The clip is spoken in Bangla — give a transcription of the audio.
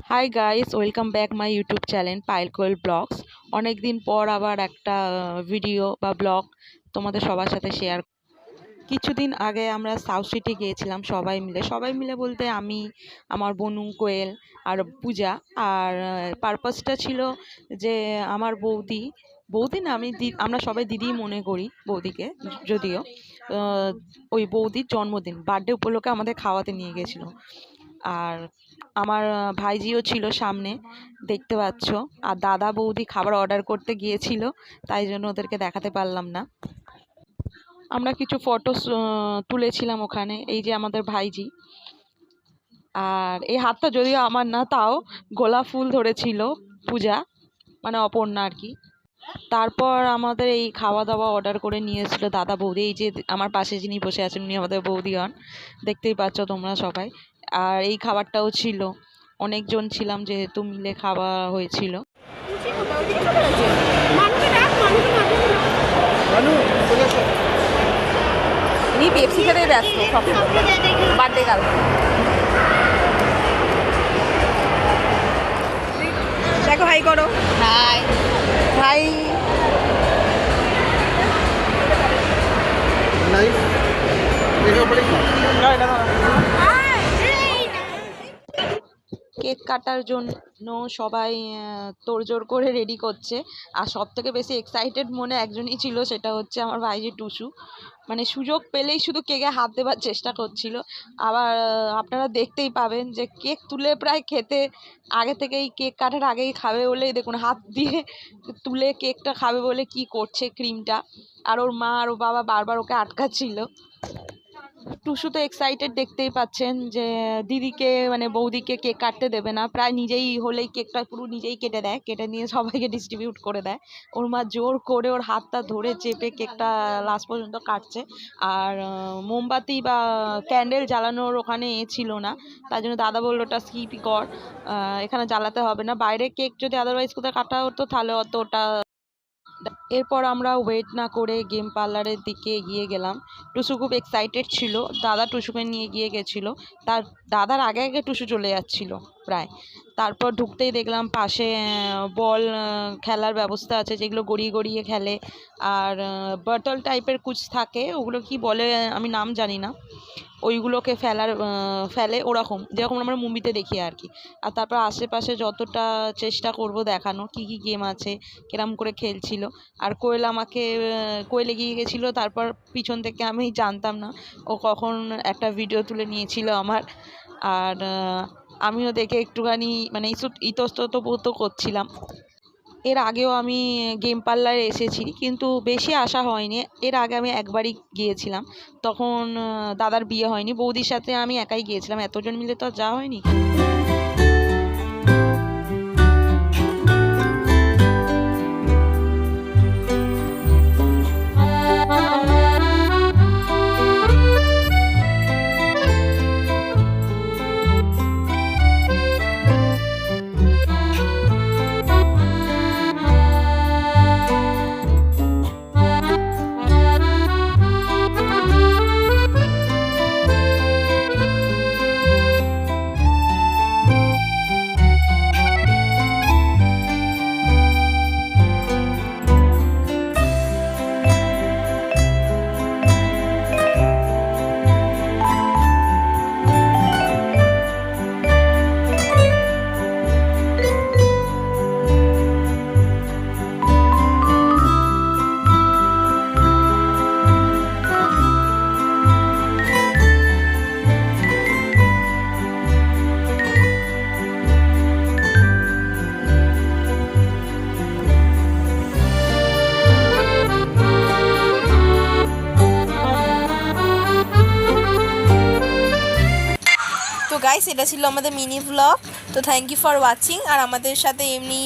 High guys, welcome back my YouTube channel Payel Koel blogs. অনেক দিন পর আবার একটা ভিডিও বা ব্লগ তোমাদের সবার সাথে শেয়ার। কিছুদিন আগে আমরা সাউথ সিটি গিয়েছিলাম সবাই মিলে বলতে আমি, আমার বনু কোয়েল আর পূজা। আর পারপাসটা ছিল যে আমার বৌদি, বৌদি না আমি আমরা সবাই দিদিই মনে করি বৌদিকে, যদিও ওই বৌদির জন্মদিন বার্থডে উপলক্ষে আমাদের খাওয়াতে নিয়ে গেছিলো। আর আমার ভাইজিও ছিল সামনে, দেখতে পাচ্ছ। আর দাদা বৌদি খাবার অর্ডার করতে গিয়েছিল, তাই জন্য ওদেরকে দেখাতে পারলাম না। আমরা কিছু ফটো তুলেছিলাম ওখানে। এই যে আমাদের ভাইজি, আর এই হাতটা যদিও আমার না, তাও গোলাপ ফুল ধরেছিল পূজা, মানে অপর্ণা আর কি। তারপর আমাদের এই খাওয়া দাওয়া অর্ডার করে নিয়ে এসেছিলো দাদা বৌদি। এই যে আমার পাশে যিনি বসে আছেন উনি আমাদের বৌদি হন, দেখতেই পাচ্ছ তোমরা সবাই। আর এই খাবারটাও ছিল, অনেকজন ছিলাম যেহেতু, মিলে খাওয়া হয়েছিল। পেপসি খেতে ব্যস্ত বার্থডে কাল। দেখো হাই করো। High high. কেক কাটার জন্য সবাই তোড়জোড় করে রেডি করছে। আর সব থেকে বেশি এক্সাইটেড মনে একজনই ছিল, সেটা হচ্ছে আমার ভাইজি টুসু। মানে সুযোগ পেলেই শুধু কেকে হাত দেবার চেষ্টা করছিল। আবার আপনারা দেখতেই পাবেন যে কেক তুলে প্রায় খেতে আগে থেকেই, কেক কাটার আগেই খাবে বলেই দেখুন হাত দিয়ে তুলে কেকটা খাবে বলে কি করছে ক্রিমটা। আর ওর মা আর ওর বাবা বারবার ওকে আটকাচ্ছিল। টুসু তো এক্সাইটেড, দেখতেই পাচ্ছেন যে দিদিকে মানে বৌদিকে কেক কাটতে দেবে না, প্রায় নিজেই হলেই কেকটা পুরো নিজেই কেটে দেয়, কেটে নিয়ে সবাইকে ডিস্ট্রিবিউট করে দেয়। ওর মা জোর করে ওর হাতটা ধরে চেপে কেকটা লাস্ট পর্যন্ত কাটছে। আর মোমবাতি বা ক্যান্ডেল জ্বালানোর ওখানে ছিল না, তার জন্য দাদা বললো ওটা স্কিপই কর, এখানে জ্বালাতে হবে না। বাইরে কেক যদি আদারওয়াইজ কোথাও কাটা হতো তাহলে অত ওটা। এরপর আমরা ওয়েট না করে গেম পার্লারের দিকে এগিয়ে গেলাম। টুসু খুব এক্সাইটেড ছিল, দাদা টুসুকে নিয়ে গিয়ে গেছিলো। তার দাদার আগে আগে টুসু চলে যাচ্ছিল প্রায়। তারপর ঢুকতেই দেখলাম পাশে বল খেলার ব্যবস্থা আছে, যেগুলো গড়িয়ে গড়িয়ে খেলে। আর বটল টাইপের কুচ থাকে, ওগুলো কি বলে আমি নাম জানি না, ওইগুলোকে ফেলে ওরকম, যেরকম আমরা মুভিতে দেখি আর কি। আর তারপর আশেপাশে যতটা চেষ্টা করব দেখানোর কী কী গেম আছে, কিরম করে খেলছিল। আর কোয়েল এগিয়ে গেছিলো, তারপর পিছন থেকে আমি জানতাম না ও কখন একটা ভিডিও তুলে নিয়েছিল আমার। আর আমিও দেখে একটুখানি মানে ইতস্তত করছিলাম। এর আগেও আমি গেম পার্লারে এসেছি, কিন্তু বেশি আসা হয়নি। এর আগে আমি একবারই গিয়েছিলাম, তখন দাদার বিয়ে হয়নি, বৌদির সাথে আমি একাই গিয়েছিলাম, এতজন মিলে তো আর যাওয়া হয়নি। তো গাইস, এটা ছিল আমাদের মিনি ব্লগ। তো থ্যাংক ইউ ফর ওয়াচিং। আর আমাদের সাথে এমনি